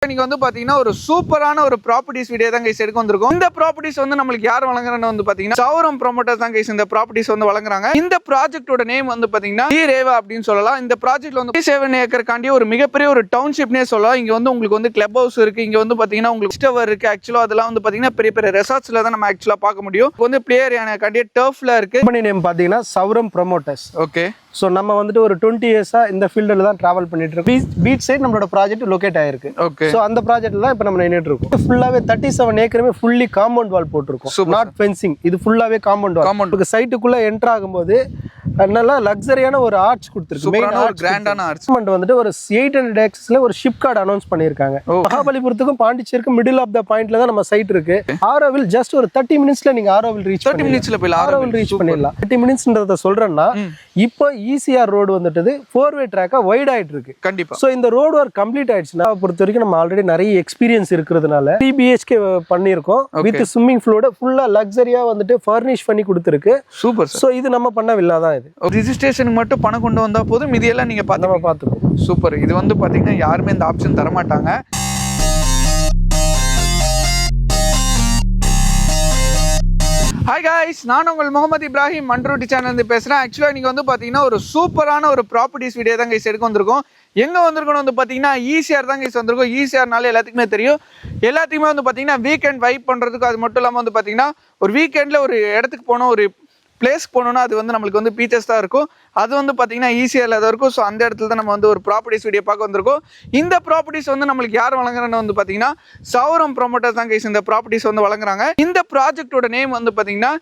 நீங்க வந்து பாத்தீங்கன்னா ஒரு சூப்பரான ஒரு ப்ராப்பர்ட்டிஸ் வீடியோ தான் கைஸ் எடுக்க வந்திருக்கோம். இந்த ப்ராப்பர்ட்டிஸ் வந்து நம்மளுக்கு யார் வழங்குறான்னு வந்து பாத்தீங்கன்னா சௌரம் ப்ரோமோட்டர்ஸ் தான் கைஸ் இந்த ப்ராப்பர்ட்டிஸ் வந்து வழங்குறாங்க. இந்த ப்ராஜெக்ட்டோட நேம் வந்து பாத்தீங்கன்னா ரேவா அப்படின்னு சொல்லலாம். இந்த ப்ராஜெக்ட்ல வந்து 7 ஏக்கர் காண்டி ஒரு மிகப்பெரிய ஒரு டவுன்ஷிப்னே சொல்லலாம். இங்க வந்து உங்களுக்கு வந்து கிளப் ஹவுஸ் இருக்கு, இங்க வந்து பாத்தீங்கன்னா உங்களுக்கு டவர் இருக்கு. ஆக்சுவலா அதெல்லாம் வந்து பாத்தீங்கன்னா பெரிய பெரிய ரெசார்ட்ஸ்ல தான் நம்ம ஆக்சுவலா பார்க்க முடியும். வந்து பிளேயர் ஏரியா காண்டி டர்ஃப்ல இருக்கு. கம்பெனி நேம் பாத்தீங்கன்னா சௌரம் ப்ரோமோட்டர்ஸ். ஓகே, ஸோ நம்ம வந்துட்டு ஒரு 20 இயர்ஸா இந்த ஃபீல்டில் தான் டிராவல் பண்ணிட்டு இருக்கோம். பீச் சைட் நம்மளோட ப்ராஜெக்ட் லொகேட் ஆயிருக்கு. ஓகே, ஸோ அந்த ப்ராஜெக்ட்ல தான் இப்போ நம்ம நின்றுட்டு இருக்கோம். ஃபுல்லாவே 37 ஏக்கருமே ஃபுல்லி காம்பவுண்ட் வால் போட்டிருக்கோம். நாட் ஃபென்சிங், இது ஃபுல்லாவே காம்பவுண்ட் வால். சைட்டுக்குள்ள என்டர் ஆகும்போது நல்லா லக்ஸரியான ஒரு ஆர்ச் கொடுத்துருக்கு. மெயின் ஒரு கிராண்டான ஆர்ச் வந்துட்டு ஒரு 800 ஏக்கர்ஸ்ல ஒரு ஷிப் கார்டு அனௌன்ஸ் பண்ணிருக்காங்க. மகாபலிபுரத்துக்கும் பாண்டிச்சேரிக்கும் மிடில் ஆஃப் த பாயிண்ட்ல தான் நம்ம சைட் இருக்கு. ஆரோவில் ஜஸ்ட் ஒரு 30 மினிட்ஸ்ல நீங்க ஆரோவில் ரீச் 30 மினிட்ஸ்ல போய் ஆரோவில் ரீச் பண்ணிடலாம். 30 மினிட்ஸ்ன்றத சொல்றேன்னா இப்போ ஈசிஆர் ரோடு வந்துட்டு 4-வே ட்ராக்கா வைட் ஆயிட்டு இருக்கு. கண்டிப்பா. சோ இந்த ரோடு ஒர்க் கம்ப்ளீட் ஆயிடுச்சுன்னா பொறுத்த வரைக்கும் நம்ம ஆல்ரெடி நிறைய எக்ஸ்பீரியன்ஸ் இருக்கிறதுனால 3 BHK பண்ணியிருக்கோம். வித் ஸ்விம்மிங் பூலோட ஃபுல்லா லக்ஸரியா வந்துட்டு ஃபர்னிஷ் பண்ணி கொடுத்துருக்கு. சூப்பர். சோ இது நம்ம பண்ண வில்லா தான். இது ரிஜிஸ்ட்ரேஷனுக்கு மட்டும் பணம் கொண்டு வந்தா போதும், இதெல்லாம் நீங்க பார்த்துக்கோங்க. சூப்பர். இது வந்து பாத்தீங்கன்னா யாருமே இந்த ஆப்ஷன் தர மாட்டாங்க. ஹாய் காய்ஸ், நான் உங்கள் முகமது இப்ராஹிம் மண்ட்ரோட்டி சேனல் பேசுகிறேன். ஆக்சுவலாக நீங்கள் வந்து பார்த்தீங்கன்னா ஒரு சூப்பரான ஒரு ப்ராப்பர்ட்டிஸ் வீடியோ தான் கைஸ் எடுக்க வந்திருக்கோம். எங்கே வந்திருக்கணும் வந்து பார்த்தீங்கன்னா ஈசிஆர் தான் கைஸ் வந்திருக்கோம். ஈசிஆர்னால எல்லாத்துக்குமே தெரியும். எல்லாத்துக்குமே வந்து பார்த்தீங்கன்னா வீக்கெண்ட் வைப் பண்ணுறதுக்கு, அது மட்டும் இல்லாமல் வந்து பார்த்தீங்கன்னா ஒரு வீக்கெண்டில் ஒரு இடத்துக்கு போனோம், ஒரு பிளேஸ்க்கு போனோம்னா அது வந்து நம்மளுக்கு வந்து பீச்சஸ் தான் இருக்கும். அது வந்து பார்த்தீங்கன்னா ஈஸியாக தான் இருக்கும். ஸோ அந்த இடத்துல தான் நம்ம வந்து ஒரு ப்ராப்பர்ட்டிஸ் வீடியோ பார்க்க வந்திருக்கோம். இந்த ப்ராப்பர்ட்டிஸ் வந்து நம்மளுக்கு யார் வழங்குறான்னு வந்து பார்த்தீங்கன்னா சௌரம் ப்ரோமோட்டர்ஸ் தான் கைஸ் இந்த ப்ராப்பர்ட்டிஸ் வந்து வழங்குறாங்க. இந்த ப்ராஜெக்டோட நேம் வந்து பார்த்தீங்கன்னா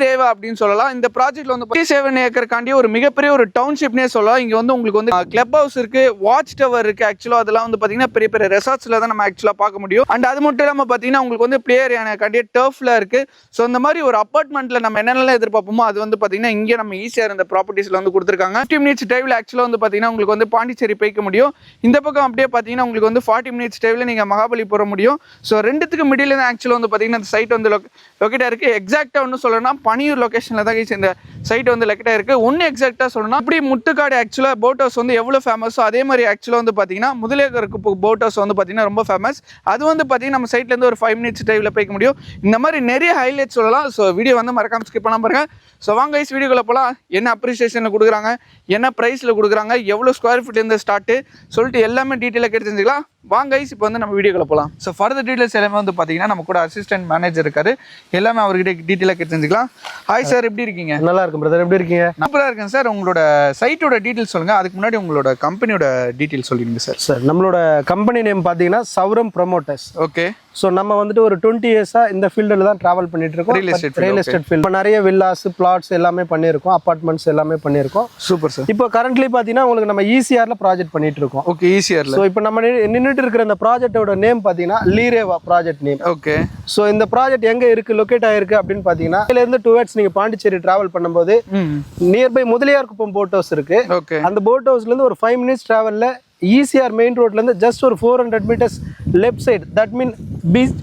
ரேவா அப்படின்னு சொல்லலாம். இந்த ப்ராஜெக்ட்ல வந்து 37 ஏக்கர் காண்டி ஒரு மிகப்பெரிய ஒரு டவுன்ஷிப்னே சொல்லலாம். இங்க வந்து உங்களுக்கு வந்து கிளப் ஹவுஸ் இருக்கு, வாட்ச் டவர் இருக்கு. ஆக்சுவலா அதெல்லாம் வந்து பார்த்தீங்கன்னா பெரிய பெரிய ரெசார்ட்ஸ்ல தான் நம்ம ஆக்சுவலா பார்க்க முடியும். அண்ட் அது மட்டும் இல்லாமல் பார்த்தீங்கன்னா உங்களுக்கு வந்து பிளேயர் ஏரியா காண்டி டர்ஃப்ல இருக்கு. ஸோ இந்த மாதிரி ஒரு அப்பார்ட்மெண்ட்ல நம்ம என்னென்னலாம் எதிர்பார்ப்போமோ அது வந்து பார்த்தீங்கன்னா இங்கே நம்ம ஈஸியாக இந்த ப்ராப்பர்ட்டிஸ்ல வந்து கொடுத்துருக்காங்க. 50 மினிட்ஸ் டிரைவில் ஆக்சுவலாக வந்து பார்த்தீங்கன்னா உங்களுக்கு வந்து பாண்டிச்சேரி போய்க்க முடியும். இந்த பக்கம் அப்படியே பார்த்தீங்கன்னா உங்களுக்கு வந்து 40 மினிட்ஸ் டிரைவில் நீங்கள் மகாபலிபுரம் முடியும். ஸோ ரெண்டுத்துக்கு மிடில் தான் ஆக்சுவலாக வந்து பார்த்தீங்கன்னா இந்த சைட் வந்து லொக்கேட்டாக இருக்குது. எக்ஸாக்டாக ஒன்று சொல்லணும்னா பனியூர் லொக்கேஷனில் தான் இந்த சைட் வந்து லொக்கேட்டாக இருக்குது. ஒன்று எக்ஸாக்டாக சொல்லணும்னா இப்படி முட்டுக்காடு ஆக்சுவலாக போட் ஹவுஸ் வந்து எவ்வளோ ஃபேமஸோ அதே மாதிரி ஆக்சுவலாக வந்து பார்த்தீங்கன்னா முதலேக்கருக்கு போட் ஹவுஸ் வந்து பார்த்தீங்கன்னா ரொம்ப ஃபேமஸ். அது வந்து பார்த்தீங்கன்னா நம்ம சைட்லேருந்து ஒரு 5 மினிட்ஸ் டிரைவில் போய்க்க முடியும். இந்த மாதிரி நிறைய ஹைலைட் சொல்லலாம். ஸோ வீடியோ வந்து மறக்காம ஸ்கிப் பண்ணாம பாருங்க. ஸோ வாங்க கைஸ் வீடியோக்குள்ள போகலாம். என்ன அப்ரிசியேஷனில் கொடுக்குறாங்க, என்ன ப்ரைஸில் கொடுக்குறாங்க, எவ்வளோ ஸ்கொயர் ஃபீட்லேருந்து ஸ்டார்ட்டு சொல்லிட்டு எல்லாமே டீட்டெயிலாக கேட்டு தெரிஞ்சுக்கலாம். வாங்க கைஸ் இப்போ வந்து நம்ம வீடியோக்குள்ள போகலாம். ஸோ ஃபர்தர் டீட்டெயில்ஸ் எல்லாமே வந்து பார்த்தீங்கன்னா நம்ம கூட அசிஸ்டன்ட் மேனேஜர் இருக்காரு, எல்லாமே அவர்கிட்ட டீட்டெயிலாக கேட்டு தெரிஞ்சுக்கலாம். ஹாய் சார், எப்படி இருக்கீங்க? நல்லா இருக்கும் பிரதர், எப்படி இருக்கீங்க? சூப்பராக இருக்கேன் சார். உங்களோட சைட்டோட டீட்டெயில்ஸ் சொல்லுங்க. அதுக்கு முன்னாடி உங்களோட கம்பெனியோட டீட்டெயில்ஸ் சொல்லிடுங்க சார். சார் நம்மளோட கம்பெனி நேம் பார்த்தீங்கன்னா சௌரம் ப்ரோமோட்டர்ஸ். ஓகே. ஸோ நம்ம வந்துட்டு ஒரு 20 இயர்ஸா இந்த ஃபீல்டில் தான் டிராவல் பண்ணிட்டு இருக்கோம். ரியல் எஸ்டேட் ஃபீல்ட் நிறைய வில்லாஸ், பிளாட்ஸ் எல்லாமே பண்ணியிருக்கோம், அப்பார்ட்மெண்ட்ஸ் எல்லாமே பண்ணியிருக்கோம். Super sir. இப்போ கரண்ட்லி பார்த்தீங்கன்னா உங்களுக்கு நம்ம ஈசிஆர்ல ப்ராஜெக்ட் பண்ணிட்டு இருக்கோம். ஓகே, ஈசிஆர்ல. ஸோ இப்போ நம்ம நின்றுட்டு இருக்கிற இந்த ப்ராஜெக்டோட நேம் பார்த்தீங்கன்னா Reva project name. Okay. So இந்த ப்ராஜெக்ட் எங்க இருக்கு, லொக்கேட் ஆயிருக்கு அப்படின்னு பார்த்தீங்கன்னா இதுல இருந்து டுவர்ட்ஸ் நீங்க பாண்டிச்சேரி டிராவல் பண்ணும்போது நியர்பை முதலியார் குப்பம் போட் ஹவுஸ் இருக்கு. அந்த போட் ஹவுஸ்ல இருந்து ஒரு 5 மினிட்ஸ் டிராவல்ல ஈசிஆர் மெயின் ரோட்ல இருந்து ஜஸ்ட் ஒரு 400 meters left side, that mean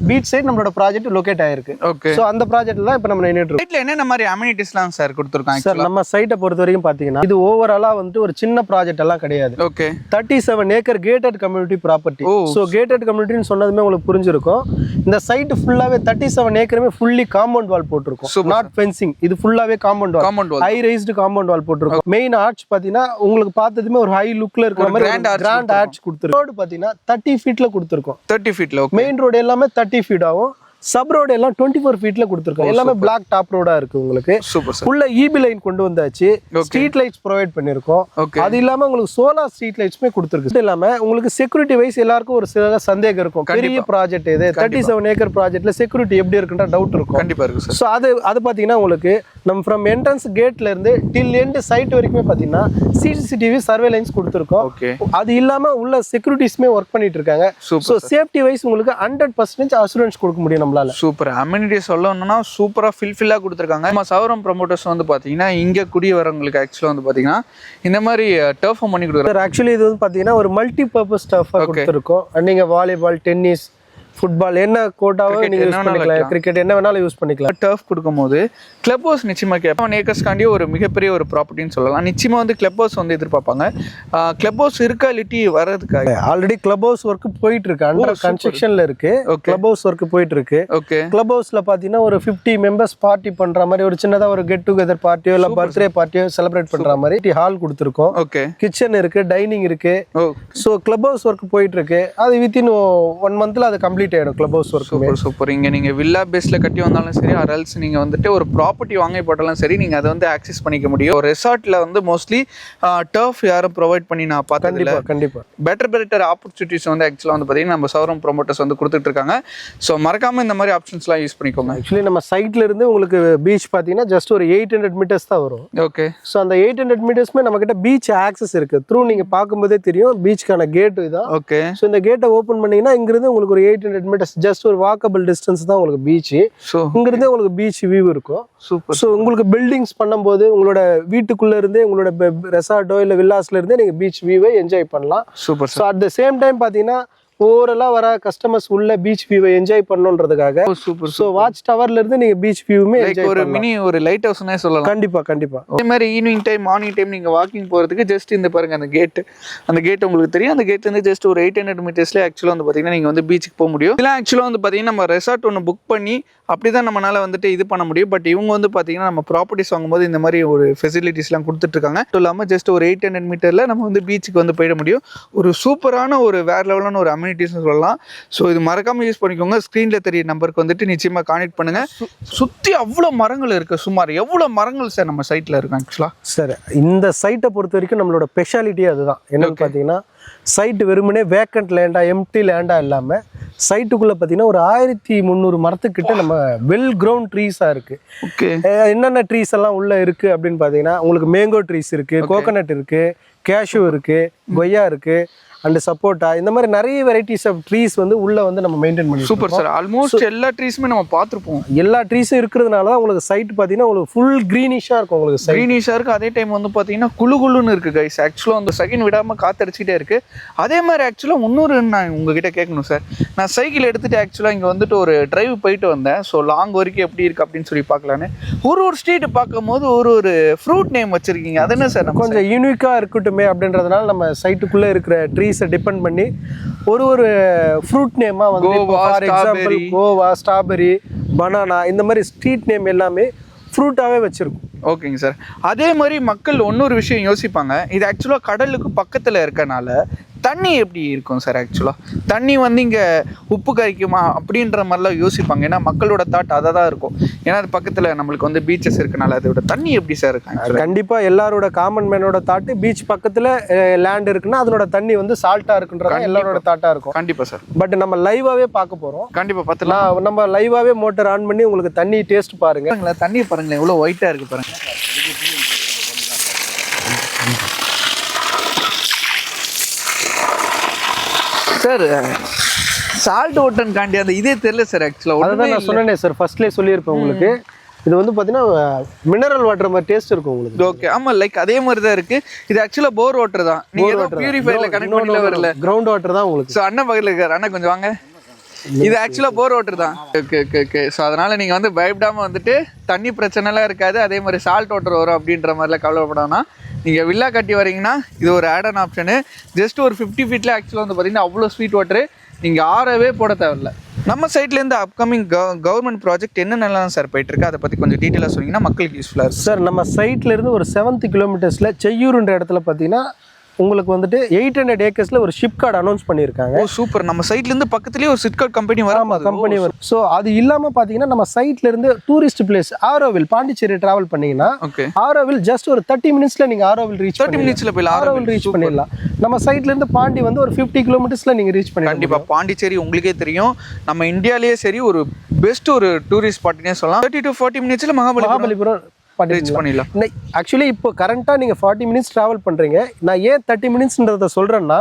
beach side நம்மளோட ப்ராஜெக்ட் லொகேட் ஆயிருக்கு. ஓகே. சோ அந்த ப்ராஜெக்ட்ல தான் இப்போ நம்ம நின்னுட்டு இருக்கோம். சைட்ல என்னென்ன மாதிரி அம்யூனிட்டிஸ்லாம் சார் கொடுத்திருக்காங்க? சார் நம்ம சைட்டை பொறுத்த வரைக்கும் பாத்தீங்கன்னா இது ஓவராலா வந்து ஒரு சின்ன ப்ராஜெக்ட் எல்லாம் கிடையாது. Okay. 37 acre gated community property. So gated கம்யூனிட்டின்னு சொன்னதுமே உங்களுக்கு புரிஞ்சிருக்கும். இந்த சைட் ஃபுல்லாவே 37 ஏக்கருமே ஃபுல்லி காம்பவுண்ட் வால் போட்டிருக்கும். நாட் ஃபென்சிங், இது ஃபுல்லாவே compound wall, high raised compound wall போட்டிருக்கும். மெயின் ஆர்ச் பாத்தீங்கன்னா உங்களுக்கு பார்த்ததுமே ஒரு ஹை லுக்ல இருக்கிற மாதிரி கிராண்ட் ஆர்ச் கொடுத்திருக்கும். ரோடு பாத்தீங்கன்னா 30 ஃபீட்ல கொடுத்திருக்கும். 30 ஃபீட்ல. மெயின் ரோடு எல்லாமே 30 ஃபீட் ஆகும். சப் ரோடு எல்லாம் 24 ஃபீட்ல கொடுத்துருக்கோம். எல்லாமே பிளாக் டாப் ரோடா இருக்கு. உங்களுக்கு உள்ள இபி லைன் கொண்டு வந்தாச்சு. ஸ்ட்ரீட் லைட்ஸ் ப்ரொவைட் பண்ணிருக்கோம். அது இல்லாம உங்களுக்கு சோலார் ஸ்ட்ரீட் லைட்ஸ்மே கொடுத்துருக்கு. இது இல்லாம உங்களுக்கு செக்யூரிட்டி வைஸ் எல்லாருக்கும் ஒரு சில சந்தேகம் இருக்கும். பெரிய ப்ராஜெக்ட் இது 37 ஏக்கர் ப்ராஜெக்ட்ல செக்யூரிட்டி எப்படி இருக்குன்ற டவுட் இருக்கும். கண்டிப்பா இருக்கு சார். சோ அது பாத்தீங்கன்னா உங்களுக்கு நம்ம ஃப்ரம் என்ட்ரன்ஸ் கேட்ல இருந்து டில் எண்ட் சைட் வரைக்குமே பாத்தீங்கன்னா சிசிடிவி சர்வேலன்ஸ் கொடுத்துருக்கோம். அது இல்லாம உள்ள செக்யூரிட்டிஸ்மே ஒர்க் பண்ணிட்டு இருக்காங்க. சோ சேஃப்டி வைஸ் உங்களுக்கு 100% அஷூரன்ஸ் கொடுக்க முடியும் நம்மளால. சூப்பர். அம்யூனிட்டி சொல்லணும்னா சூப்பரா ஃபில்ஃபில்லா கொடுத்துருக்காங்க. நம்ம சௌரம் ப்ரோமோட்டர்ஸ் வந்து பாத்தீங்கன்னா இங்க குடி வரவங்களுக்கு ஆக்சுவலா வந்து பாத்தீங்கன்னா இந்த மாதிரி டர்ஃப் பண்ணி கொடுக்குறாங்க. ஆக்சுவலி இது வந்து பாத்தீங்கன்னா ஒரு மல்டி பர்பஸ் டர்ஃபா கொடுத்துருக்கோம். நீங்க வாலிபால், டென்னிஸ், ஃபுட்பால் என்ன கோட்டாவோ நீங்க யூஸ் பண்ணிக்கலாம், கிரிக்கெட் என்ன வேணாலும் யூஸ் பண்ணிக்கலாம். டர்ஃப் கொடுக்கும்போது கிளப் ஹவுஸ் நிச்சயமா 1 ஏக்கர்ஸ்காண்டி ஒரு மிகப்பெரிய ஒரு ப்ராப்பர்ட்டின்னு சொல்லலாம். நிச்சயமா வந்து கிளப் ஹவுஸ் வந்து எதிர்பார்ப்பாங்க. கிளப் ஹவுஸ் இருக்கா இல்லாட்டி வர்றதுக்காக ஆல்ரெடி கிளப் ஹவுஸ் ஒர்க் போயிட்டு இருக்கு, அண்டர் கன்ஸ்ட்ரக்ஷன்ல இருக்கு. கிளப் ஹவுஸ் ஒர்க் போயிட்டு இருக்கு. ஓகே. கிளப் ஹவுஸ்ல பாத்தீங்கன்னா ஒரு 50 மெம்பர்ஸ் பார்ட்டி பண்ற மாதிரி ஒரு சின்னதா ஒரு கெட் டுகெதர் பார்ட்டியோ இல்ல பர்த்டே பார்ட்டியோ செலிப்ரேட் பண்ற மாதிரி ஹால் கொடுத்துருக்கோம். ஓகே. கிச்சன் இருக்கு, டைனிங் இருக்கு. ஸோ கிளப் ஹவுஸ் ஒர்க் போயிட்டு இருக்கு. அது வித்தின் 1 மந்த்ல அது கம்ப்ளீட் ஆயிடும் club house work. Super super. இங்கே நீங்கள் வில்லா பேஸில் கட்டி வந்தாலும் சரி, அரல்ஸ் நீங்கள் வந்துட்டு ஒரு ப்ராப்பர்ட்டி வாங்கி போட்டாலும் சரி, நீங்கள் அதை வந்து ஆக்சஸ் பண்ணிக்க முடியும். ஒரு ரெசார்ட்டில் வந்து மோஸ்ட்லி டர்ஃப் யாரும் ப்ரொவைட் பண்ணி நான் பார்த்ததில்ல. கண்டிப்பாக பெட்டர் ஆப்பர்ச்சுனிட்டிஸ் வந்து ஆக்சுவலாக வந்து பார்த்தீங்கன்னா நம்ம சௌரம் ப்ரொமோட்டர்ஸ் வந்து கொடுத்துட்டு இருக்காங்க. ஸோ மறக்காமல் இந்த மாதிரி ஆப்ஷன்ஸ்லாம் யூஸ் பண்ணிக்கோங்க. ஆக்சுவலி நம்ம சைட்ல இருந்து உங்களுக்கு பீச் பார்த்தீங்கன்னா ஜஸ்ட் ஒரு 800 மீட்டர்ஸ் தான் வரும். ஓகே. ஸோ அந்த 800 மீட்டர்ஸ்மே நம்ம கிட்ட பீச் ஆக்சஸ் இருக்கு. த்ரூ நீங்கள் பார்க்கும்போதே தெரியும் பீச்சுக்கான கேட் இதான். ஓகே. ஸோ இந்த கேட்டை ஓப்பன் பண்ணீங்கன்னா இங்கிருந்து உங்களுக்கு ஒரு 800 மீட்டர்ஸ் ஜஸ்ட் ஒரு வாக்கபிள் டிஸ்டன்ஸ் தான் உங்களுக்கு பீச். ஸோ இங்கிருந்தே உங்களுக்கு பீச் வியூ இருக்கும். சூப்பர். ஸோ உங்களுக்கு பில்டிங்ஸ் பண்ணும்போது உங்களோட வீட்டுக்குள்ள இருந்தே உங்களோட ரெசார்ட்டோ இல்லை வில்லாஸ்ல இருந்தே நீங்க பீச் வியூவை என்ஜாய் பண்ணலாம். Super. So at the same time பார்த்தீங்கன்னா ஓவராலா வர கஸ்டமர்ஸ் உள்ள பீச் வியூவை என்ஜாய் பண்ணணுன்றதுக்காக சூப்பர். ஸோ வாட்ச் டவர்ல இருந்து நீங்க பீச் வியூமே ஒரு மினி ஒரு லைட் ஹவுஸ்னே சொல்லலாம். கண்டிப்பா. அதே மாதிரி ஈவினிங் டைம் மார்னிங் டைம் நீங்க வாக்கிங் போறதுக்கு ஜஸ்ட் இந்த பாருங்க அந்த கேட் உங்களுக்கு தெரியும். அந்த கேட்ல இருந்து ஜஸ்ட் ஒரு 800 மீட்டர்ஸ்ல ஆக்சுவலா வந்து பாத்தீங்கன்னா நீங்க வந்து பீச்சுக்கு போக முடியும். இதெல்லாம் ஆக்சுவலா வந்து பாத்தீங்கன்னா நம்ம ரெசார்ட் ஒன்று புக் பண்ணி அப்படிதான் நம்மளால வந்துட்டு இது பண்ண முடியும். பட் இவங்க வந்து பாத்தீங்கன்னா நம்ம ப்ராப்பர்ட்டிஸ் வாங்கும்போது இந்த மாதிரி ஒரு ஃபெசிலிட்டிஸ்லாம் கொடுத்துட்டு இருக்காங்க. அது இல்லாமல் ஜஸ்ட் ஒரு 800 மீட்டர்ல நம்ம வந்து பீச்சுக்கு வந்து போயிட முடியும். ஒரு சூப்பரான ஒரு வேற லெவலான ஒரு அம்யூனிட்டிஸ்னு சொல்லலாம். ஸோ இது மறக்காம யூஸ் பண்ணிக்கோங்க. ஸ்க்ரீன்ல தெரிய நம்பருக்கு வந்துட்டு நிச்சயமா கான்டெக்ட் பண்ணுங்க. சுத்தி அவ்வளோ மரங்கள் இருக்கு. சுமார் எவ்வளோ மரங்கள் சார் நம்ம சைட்ல இருக்கு ஆக்சுவலா? சார் இந்த சைட்டை பொறுத்த வரைக்கும் நம்மளோட ஸ்பெஷாலிட்டி அதுதான். என்னன்னு பார்த்தீங்கன்னா சைட்டு வெறுமனே வேக்கண்ட் லேண்டா எம்டி லேண்டா இல்லாமல் சைட்டுக்குள்ள பார்த்தீங்கன்னா ஒரு 1300 மரத்துக்கிட்ட நம்ம வெல் கிரவுண்ட் ட்ரீஸாக இருக்கு. ஓகே. என்னென்ன ட்ரீஸ் எல்லாம் உள்ள இருக்கு அப்படின்னு பார்த்தீங்கன்னா உங்களுக்கு மேங்கோ ட்ரீஸ் இருக்கு, கோகனட் இருக்கு, கேஷ்யூ இருக்கு, கொய்யா இருக்கு அண்ட் சப்போட்டா. இந்த மாதிரி நிறைய வெரைட்டிஸ் ஆஃப் ட்ரீஸ் வந்து உள்ள வந்து நம்ம மெயின்டைன் பண்ணி. Super sir. ஆல்மோஸ்ட் எல்லா ட்ரீஸுமே நம்ம பார்த்துருப்போம். எல்லா ட்ரீஸும் இருக்கிறதுனால தான் உங்களுக்கு சைட் பார்த்தீங்கன்னா உங்களுக்கு ஃபுல் க்ரீனிஷாக இருக்கும். உங்களுக்கு க்ரீனிஷாக இருக்குது. அதே டைம் வந்து பார்த்தீங்கன்னா குளுன்னு இருக்குது கைஸ். ஆக்சுவலாக வந்து செகண்ட் விடாமல் காத்தடிச்சிட்டே இருக்குது. அதே மாதிரி ஆக்சுவலாக இன்னொரு நான் உங்ககிட்ட கேட்கணும் சார். நான் சைக்கிள் எடுத்துகிட்டு ஆக்சுவலாக இங்கே வந்துட்டு ஒரு டிரைவ் போயிட்டு வந்தேன். ஸோ லாங் வரைக்கும் எப்படி இருக்குது அப்படின்னு சொல்லி பார்க்கலான்னு ஒரு ஸ்ட்ரீட் பார்க்கும்போது ஒரு ஃப்ரூட் நேம் வச்சுருக்கீங்க. அது என்ன சார்? கொஞ்சம் யூனிக்காக இருக்கட்டுமே அப்படின்றதுனால நம்ம சைட்டுக்குள்ளே இருக்கிற ட்ரீஸை டிபெண்ட் பண்ணி ஒரு ஃப்ரூட் நேமாக வந்து for example Goa, strawberry, banana இந்த மாதிரி ஸ்ட்ரீட் நேம் எல்லாமே ஃப்ரூட்டாகவே வச்சுருக்கும். ஓகேங்க சார். அதே மாதிரி மக்கள் இன்னொரு விஷயம் யோசிப்பாங்க. இது ஆக்சுவலாக கடலுக்கு பக்கத்தில் இருக்கனால தண்ணி எப்படி இருக்கும் சார்? ஆக்சுவலாக தண்ணி வந்து இங்கே உப்பு கரிக்குமா அப்படின்ற மாதிரிலாம் யோசிப்பாங்க. ஏன்னா மக்களோட தாட் அதை தான் இருக்கும். ஏன்னா அது பக்கத்தில் நம்மளுக்கு வந்து பீச்சஸ் இருக்கனால அதோட தண்ணி எப்படி சார் இருக்கு? கண்டிப்பாக எல்லாரோட காமன் மேனோட தாட்டு பீச் பக்கத்தில் லேண்ட் இருக்குன்னா அதனோட தண்ணி வந்து சால்ட்டாக இருக்குன்றது எல்லாரோட தாட்டாக இருக்கும். கண்டிப்பாக சார். பட் நம்ம லைவாகவே பார்க்க போகிறோம். கண்டிப்பாக பார்த்துலாம். நம்ம லைவாகவே மோட்டர் ஆன் பண்ணி உங்களுக்கு தண்ணி டேஸ்ட் பாருங்க. தண்ணி பாருங்களேன் எவ்வளோ ஒயிட்டாக இருக்குது பாருங்க. சார் சால்ட் வாட்டர் காண்டி அந்த இதே தெரியல சார். ஆக்சுவலாக அதான் நான் சொன்னேனே சார், ஃபர்ஸ்ட்லேயே சொல்லியிருப்பேன் உங்களுக்கு. இது வந்து பார்த்தீங்கன்னா மினரல் வாட்டர் மாதிரி டேஸ்ட் இருக்கும் உங்களுக்கு. ஓகே. ஆமாம், லைக் அதே மாதிரி தான் இருக்குது. இது ஆக்சுவலாக போர் வாட்டர் தான். நீங்கள் பியூரிஃபைல கனெக்ட் பண்ணல வரல, கிரவுண்ட் வாட்டர் தான் உங்களுக்கு. ஸோ அண்ணன் பக்கத்தில் இருக்கார். அண்ணா கொஞ்சம் வாங்க. இது ஆக்சுவலாக போர் வாட்டர் தான். ஓகே. ஸோ அதனால் நீங்கள் வந்து பயப்படாமல் வந்துட்டு தண்ணி பிரச்சனைலாம் இருக்காது. அதே மாதிரி சால்ட் வாட்டர் வரும் அப்படின்ற மாதிரிலாம் கவலைப்படாமனா நீங்கள் வில்லா கட்டி வரீங்கன்னா இது ஒரு ஆட் ஆன் ஆப்ஷனு. ஜஸ்ட் ஒரு 50 ஃபீட்டில் ஆக்சுவலாக வந்து பார்த்தீங்கன்னா அவ்வளோ ஸ்வீட் வாட்டரு. நீங்கள் ஆறவே போட தேவையில்லை. நம்ம சைட்லேருந்து அப்கமிங் கவர்மெண்ட் ப்ராஜெக்ட் என்னென்னலாம் சார் போயிட்டுருக்கு அதை பற்றி கொஞ்சம் டீட்டெயிலாக சொன்னீங்கன்னா மக்களுக்கு யூஸ்ஃபுல்லாக இருக்கும் சார். நம்ம சைட்லேருந்து ஒரு 7 கிலோமீட்டர்ஸில் செய்யூருன்ற இடத்துல பார்த்தீங்கன்னா உங்களுக்கு வந்துட்டு 800 ஏக்கர்ஸ்ல ஒரு ஷிப் கார்டு அனௌன்ஸ் பண்ணியிருக்காங்க. ஓ சூப்பர். நம்ம சைட்ல இருந்து பக்கத்துலயே ஒரு ஷிப் கார்டு கம்பெனி வரும். கம்பெனி வரும். ஸோ அது இல்லாம பாத்தீங்கன்னா நம்ம சைட்ல இருந்து tourist place Auroville Pondicherry travel பண்ணீங்கன்னா ஆரோவில் ஜஸ்ட் ஒரு 30 மினிட்ஸ்ல நீங்க ஆரோவில் ரீச் 30 மினிட்ஸ்ல போய் ஆரோவில் ரீச் பண்ணிடலாம். நம்ம சைட்ல இருந்து பாண்டி வந்து ஒரு 50 கிலோமீட்டர்ஸ்ல நீங்க ரீச் பண்ணி. கண்டிப்பா பாண்டிச்சேரி உங்களுக்கே தெரியும் நம்ம இந்தியாலேயே சரி ஒரு பெஸ்ட் ஒரு டூரிஸ்ட் ஸ்பாட்னே சொல்லலாம். 30 to 40 மினிட்ஸ்ல மகாபலிபுரம் பண்ணிடலாம். ஆக்சுவலி இப்போ கரண்டா நீங்க 40 மினிட்ஸ் டிராவல் பண்றீங்க. நான் ஏன் 30 மினிட்ஸ்ன்றத சொல்றேன்னா,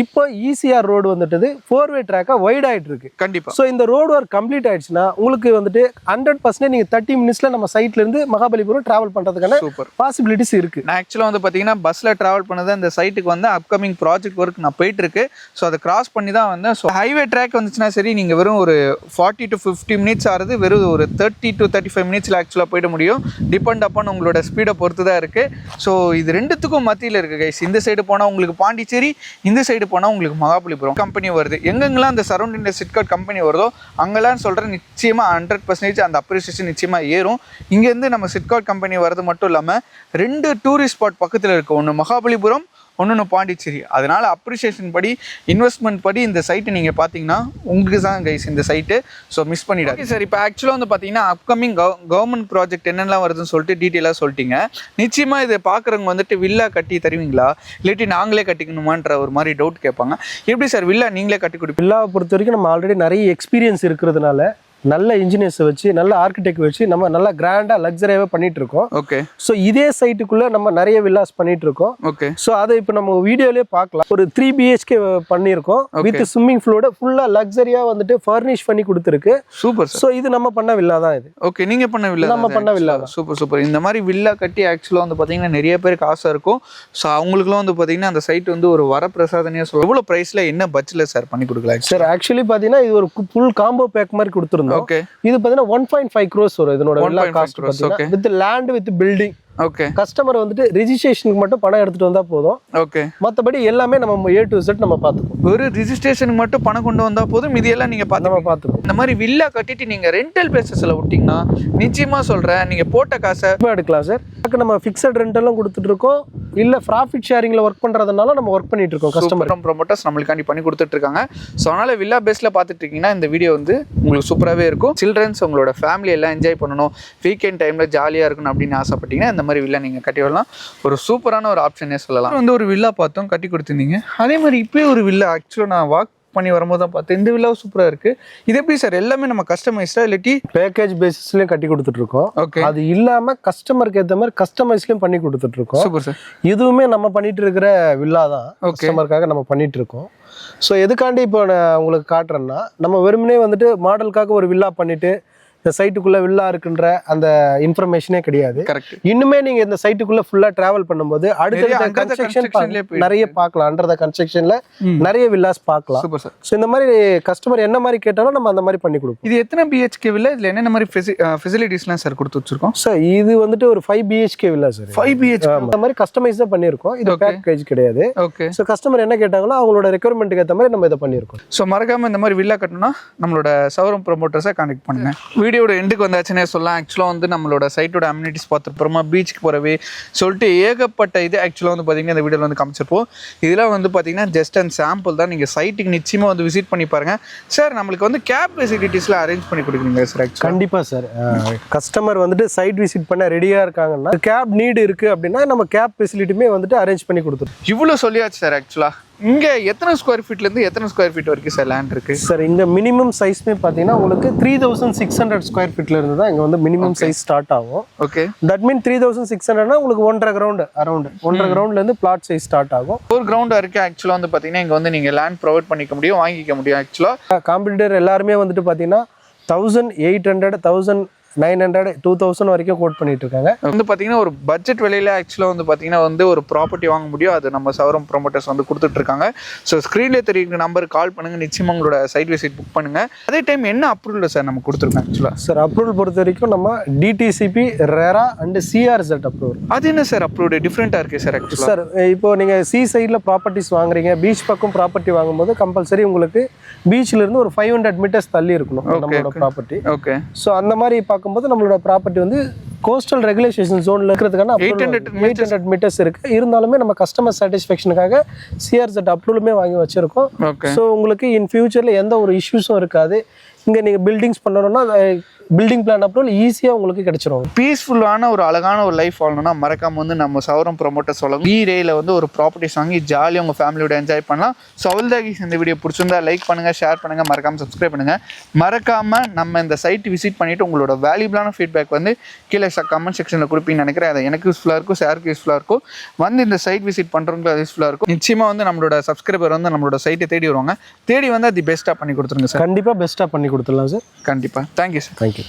இப்போ ஈசிஆர் ரோடு வந்துட்டு 4-வே ட்ராக்கா வைட் ஆயிட்டு இருக்கு. கண்டிப்பா. ஸோ இந்த ரோடு ஒர்க் கம்ப்ளீட் ஆயிடுச்சுன்னா உங்களுக்கு வந்துட்டு 100% நீங்க 30 மினிட்ஸ்ல நம்ம சைட்ல இருந்து மகாபலிபுரம் டிராவல் பண்றதுக்கான பாசிபிலிட்டிஸ் இருக்கு. நான் ஆக்சுவலா வந்து பாத்தீங்கன்னா பஸ்ல டிராவல் பண்ணது அந்த சைட்டுக்கு வந்து அப்கமிங் ப்ராஜெக்ட் ஒர்க் நான் போயிட்டு இருக்கு. ஸோ அதை கிராஸ் பண்ணி தான் வந்தேன். ஸோ ஹைவே ட்ராக் வந்துச்சுன்னா சரி, நீங்க வெறும் ஒரு 40 to 50 மினிட்ஸ் ஆகுது, வெறும் ஒரு 30 to 35 மினிட்ஸ்ல ஆக்சுவலா போயிட முடியும். டிபெண்ட் அப்பான் உங்களோட ஸ்பீடை பொறுத்து தான் இருக்கு. ஸோ இது ரெண்டுத்துக்கும் மத்தியில் இருக்கு கைஸ். இந்த சைடு போனா உங்களுக்கு பாண்டிச்சேரி, இந்த சைடு போனா உங்களுக்கு மகாபலிபுரம் கம்பெனி வருது. எங்கெங்கெல்லாம் அந்த சரௌண்டிங் சிட்காட் கம்பெனி வருதோ அங்கெல்லாம் சொல்றேன் நிச்சயமா 100% அந்த அப்ரிசியேஷன் நிச்சயமா ஏறும். இங்கேருந்து நம்ம சிட்காட் கம்பெனி வரது மட்டும் இல்லாமல் 2 டூரிஸ்ட் ஸ்பாட் பக்கத்தில் இருக்கு. ஒன்று மகாபலிபுரம், ஒன்று பாண்டிச்சேரி. அதனால அப்ரிசியேஷன் படி, இன்வெஸ்ட்மெண்ட் படி இந்த சைட்டு நீங்கள் பார்த்தீங்கன்னா உங்களுக்கு தான் கைஸ் இந்த சைட்டு. ஸோ மிஸ் பண்ணிடாது சார். இப்போ ஆக்சுவலாக வந்து பார்த்தீங்கன்னா அப்கமிங் கவர்மெண்ட் ப்ராஜெக்ட் என்னெல்லாம் வருதுன்னு சொல்லிட்டு டீட்டெயிலாக சொல்லிட்டீங்க. நிச்சயமாக இதை பார்க்குறவங்க வந்துட்டு வில்லா கட்டி தருவீங்களா, இல்லாட்டி நாங்களே கட்டிக்கணுமான்ற ஒரு மாதிரி டவுட் கேட்பாங்க. எப்படி சார் வில்லா நீங்களே கட்டி கொடுப்பீங்க? வில்லாவை பொறுத்த வரைக்கும் நம்ம ஆல்ரெடி நிறைய எக்ஸ்பீரியன்ஸ் இருக்கிறதுனால நல்ல இன்ஜினியர்ஸை வச்சு, நல்ல ஆர்கிடெக்ட் வச்சு நம்ம நல்லா கிராண்டா லக்ஸரியாவே பண்ணிட்டு இருக்கோம். ஓகே. ஸோ இதே சைட்டுக்குள்ள நம்ம நிறைய வில்லாஸ் பண்ணிட்டு இருக்கோம். ஓகே. ஸோ அதை இப்போ நம்ம வீடியோலயே பார்க்கலாம். ஒரு 3 BHK பண்ணியிருக்கோம் வித் ஸ்விம்மிங் ஃபுல்லோட ஃபுல்லா லக்ஸரியா வந்துட்டு ஃபர்னிஷ் பண்ணி கொடுத்துருக்கு. சூப்பர். ஸோ இது நம்ம பண்ண வில்லா தான் இது. ஓகே. நீங்க பண்ண வில்லா? நம்ம பண்ண வில்லா தான். Super super. இந்த மாதிரி வில்லா கட்டி ஆக்சுவலாக வந்து பார்த்தீங்கன்னா நிறைய பேருக்கு ஆசை இருக்கும். ஸோ அவங்களுக்குலாம் வந்து பார்த்தீங்கன்னா அந்த சைட் வந்து ஒரு வரப்பிரசாதனையாக சொல்லுவோம். எவ்வளோ ப்ரைஸ்ல என்ன பட்ஜெட்ல சார் பண்ணி கொடுக்கலாம் சார்? ஆக்சுவலி பார்த்தீங்கன்னா இது ஒரு ஃபுல் காம்போ பேக் மாதிரி கொடுத்துருந்தோம். ஓகே. இது 1.5 crores வரும் இதனோட வில்லா காஸ்ட் பாத்தீங்கன்னா, with land with building. Okay. Customer வந்துட்டு ரெஜிஸ்ட்ரேஷனுக்கு மட்டும் பணம் எடுத்துட்டு வந்தா போதும். ஓகே. மத்தபடி எல்லாமே நம்ம A to Z நம்ம பாத்துப்போம். ஒரு ரெஜிஸ்ட்ரேஷனுக்கு மட்டும் பணம் கொண்டு வந்தா போதும், இது எல்லாம் நீங்க பாத்துப்போம். இந்த மாதிரி வில்லா கட்டிட்டு நீங்க ரெண்டல் பேசிஸ்ல விட்டீங்கன்னா நிச்சயமா சொல்றேன், நீங்க போட்ட காசை எடுக்கலாம் சார். நம்ம ஃபிக்ஸட் ரெண்டலும் கொடுத்துட்டு இருக்கோம். இல்ல ப்ராஃபிட் ஷேரிங்ல ஒர்க் பண்றதுனால நம்ம ஒர்க் பண்ணிட்டு இருக்கோம். கஸ்டமர் ப்ரோமோட்டர்ஸ் நம்மளுக்காண்டி பண்ணி கொடுத்துட்டு இருக்காங்க. ஸோ அதனால வில்லா பேஸ்ல பாத்துட்டு இருக்கீங்கன்னா இந்த வீடியோ வந்து உங்களுக்கு சூப்பராகவே இருக்கும். சில்ட்ரன்ஸ் உங்களோட ஃபேமிலி எல்லாம் என்ஜாய் பண்ணணும், வீக்கெண்ட் டைம்ல ஜாலியா இருக்கணும் அப்படின்னு ஆசைப்பட்டீங்கன்னா இந்த மாதிரி வில்லா நீங்க கட்டி வரலாம். ஒரு சூப்பரான ஒரு ஆப்ஷனே சொல்லலாம். வந்து ஒரு வில்லா பார்த்தோம், கட்டி கொடுத்துருந்தீங்க. அதே மாதிரி இப்போ ஒரு வில்லா ஆக்சுவலாக நான் வாக் பண்ணி வரும்போது தான் பார்த்தேன், இந்த வில்லாவும் சூப்பரா இருக்கு. இது எப்படி சார் எல்லாமே நம்ம கஸ்டமைஸ்டா இல்லாட்டி பேக்கேஜ் பேசிஸ்லயும் கட்டி கொடுத்துட்டு இருக்கோம்? ஓகே. அது இல்லாம கஸ்டமருக்கு ஏற்ற மாதிரி கஸ்டமைஸ்லயும் பண்ணி கொடுத்துட்டு இருக்கோம். Super sir. இதுவுமே நம்ம பண்ணிட்டு இருக்கிற வில்லா தான், கஸ்டமருக்காக நம்ம பண்ணிட்டு இருக்கோம். ஸோ எதுக்காண்டி இப்போ நான் உங்களுக்கு காட்டுறேன்னா, நம்ம வெறுமனே வந்துட்டு மாடலுக்காக ஒரு வில்லா பண்ணிட்டு இந்த சைட்டுக்குள்ள வில்லா இருக்குன்ற அந்த இன்ஃபர்மேஷனே கிடையாது. இன்னுமே நீங்க இந்த சைட்டுக்குள்ள ஃபுல்லா டிராவல் பண்ணும்போது அடுத்த கன்ஸ்ட்ரக்ஷன் நிறைய பார்க்கலாம். அண்டர் த கன்ஸ்ட்ரக்ஷன்ல நிறைய வில்லாஸ் பார்க்கலாம். ஸோ இந்த மாதிரி கஸ்டமர் என்ன மாதிரி கேட்டாலும் நம்ம அந்த மாதிரி பண்ணி கொடுப்போம். இது எத்தனை BHK வில்லா, இதுல என்னென்ன மாதிரி ஃபெசிலிட்டிஸ்லாம் சார் கொடுத்து வச்சிருக்கோம்? சார் இது வந்துட்டு ஒரு 5 BHK வில்லா சார். 5 BHK அந்த மாதிரி கஸ்டமைஸ் தான் பண்ணியிருக்கோம். இது பேக்கேஜ் கிடையாது. ஓகே. ஸோ கஸ்டமர் என்ன கேட்டாங்களோ அவங்களோட ரெக்யர்மெண்ட்டுக்கு ஏற்ற மாதிரி நம்ம இதை பண்ணியிருக்கோம். ஸோ மறக்காம இந்த மாதிரி வில்லா கட்டணும்னா நம்மளோட சௌரம் ப்ரோமோட்டர்ஸை கான்டெக்ட் பண்ணுங்க. வீடியோட எண்டுக்கு வந்தாச்சுன்னே சொல்லலாம். ஆக்சுவலாக வந்து நம்மளோட சைட்டோட அம்யூனிட்டிஸ் பார்த்துருப்போமா, பீச்சுக்கு போகிறவே சொல்லிட்டு ஏகப்பட்ட இது ஆக்சுவலாக வந்து பார்த்தீங்கன்னா இந்த வீடியோவில் வந்து காமிச்சிருப்போம். இதெல்லாம் வந்து பார்த்தீங்கன்னா ஜஸ்ட் அண்ட் சாம்பிள் தான். நீங்கள் சைட்டுக்கு நிச்சயமாக வந்து விசிட் பண்ணி பாருங்க. சார் நம்மளுக்கு வந்து கேப் ஃபெசிலிட்டிஸ்லாம் அரேஞ்ச் பண்ணி கொடுக்குறீங்க சார்? கண்டிப்பாக சார். கஸ்டமர் வந்துட்டு சைட் விசிட் பண்ண ரெடியாக இருக்காங்கன்னா, கேப் நீடு இருக்குது அப்படின்னா நம்ம கேப் ஃபெசிலிட்டியுமே வந்துட்டு அரேஞ்ச் பண்ணி கொடுத்துருவோம். இவ்வளோ சொல்லியாச்சு சார். ஆக்சுவலாக இங்கே எத்தனை ஸ்கொயர் ஃபீட்லேருந்து எத்தனை ஸ்கொயர் ஃபீட் வரைக்கும் சார் லேண்ட் இருக்குது? சார் இங்கே மினிமம் சைஸ்மே பார்த்தீங்கன்னா உங்களுக்கு 3600 ஸ்கொயர் ஃபீட்ல இருந்து தான் இங்கே வந்து மினிமம் சைஸ் ஸ்டார்ட் ஆகும். ஓகே. தட் மீன் 3600னா உங்களுக்கு 1.5 கிரவுண்ட் அரௌண்ட் 1.5 கிரவுண்ட்லேருந்து பிளாட் சைஸ் ஸ்டார்ட் ஆகும். ஒரு கிரவுண்ட் வரைக்கும் ஆக்சுவலாக வந்து பார்த்தீங்கன்னா இங்கே வந்து நீங்கள் லேண்ட் ப்ரொவைட் பண்ணிக்க முடியும், வாங்கிக்க முடியும். ஆக்சுவலாக காம்படிட்டர் எல்லாருமே வந்துட்டு பார்த்தீங்கன்னா 1800, 1900, 2000 வரைக்கும் கோட் பண்ணிட்டு இருக்காங்க. வந்து பார்த்தீங்கன்னா ஒரு பட்ஜெட் விலையில ஆக்சுவலாக வந்து பார்த்தீங்கன்னா வந்து ஒரு ப்ராப்பர்ட்டி வாங்க முடியும். அது நம்ம சௌரம் ப்ரோமோட்டர்ஸ் வந்து கொடுத்துட்டு இருக்காங்க. ஸோ ஸ்க்ரீன்லேயே தெரியுற நம்பருக்கு கால் பண்ணுங்க, நிச்சயமாக உங்களோட சைட் விசிட் புக் பண்ணுங்க. அதே டைம் என்ன அப்ரூவல் சார் நம்ம கொடுத்துருக்கோம்? ஆக்சுவலாக சார் அப்ரூவல் பொறுத்த வரைக்கும் நம்ம DTCP, RERA and CRZ approval. அது என்ன சார் அப்ரூவல் டிஃப்ரெண்ட்டாக இருக்குது சார்? ஆக்சுவலாக சார் இப்போ நீங்கள் சி சைடில் ப்ராப்பர்ட்டிஸ் வாங்குறீங்க, பீச் பக்கம் ப்ராப்பர்ட்டி வாங்கும்போது கம்பல்சரி உங்களுக்கு பீச்ல இருந்து ஒரு 500 மீட்டர்ஸ் தள்ளி இருக்கணும் நம்மளோட ப்ராப்பர்ட்டி. ஓகே. ஸோ அந்த மாதிரி பார்க்கும்போது நம்மளோட ப்ராப்பர்ட்டி வந்து கோஸ்டல் ரெகுலேஷன் ஜோன்ல இருக்கிறதுக்கான 800 மீட்டர்ஸ் இருக்கு. இருந்தாலுமே நம்ம கஸ்டமர் சாட்டிஸ்ஃபேக்ஷனுக்காக CRZ அப்ரூவலுமே வாங்கி வச்சிருக்கோம். ஸோ உங்களுக்கு இன் ஃபியூச்சர்ல எந்த ஒரு இஷ்யூஸும் இருக்காது. இங்கே நீங்கள் பில்டிங்ஸ் பண்ணணும்னா பில்டிங் பிளான் அப்ரூவல் ஈஸியாக உங்களுக்கு கிடைச்சிரும். பீஸ்ஃபுல்லான ஒரு அழகான ஒரு லைஃப் வாழணும்னா மறக்காம வந்து நம்ம சௌரம் ப்ரொமோட்டர் சொல்லலாம். ரேயில் வந்து ஒரு ப்ராப்பர்ட்டிஸ் வாங்கி ஜாலியாக உங்கள் ஃபேமிலியோட என்ஜாய் பண்ணலாம். ஸோ அவள்தாகிஸ் இந்த வீடியோ பிடிச்சிருந்தா லைக் பண்ணுங்கள், ஷேர் பண்ணுங்கள், மறக்காமல் சப்ஸ்கிரைப் பண்ணுங்கள். மறக்காமல் நம்ம இந்த சைட் விசிட் பண்ணிவிட்டு உங்களோட வேல்யூபிளான ஃபீட்பேக் வந்து கீழே கமெண்ட் செக்ஷனில் கொடுப்பீங்கன்னு நினைக்கிறேன். அது எனக்கு யூஸ்ஃபுல்லாக இருக்கும், ஷேருக்கு யூஸ்ஃபுல்லாக இருக்கும், வந்து இந்த சைட் விசிட் பண்ணுறவங்களுக்கு அது யூஸ்ஃபுல்லாக இருக்கும். நிச்சயமாக வந்து நம்மளோட சப்ஸ்கிரைபர் வந்து நம்மளோட சைட்டை தேடி வருவாங்க. தேடி வந்து அது பெஸ்ட்டாக பண்ணி கொடுத்துருங்க சார். கண்டிப்பாக பெஸ்ட்டாக பண்ணி கொடுத்துடலாம் சார். கண்டிப்பாக. Thank you sir. தேங்க்யூ.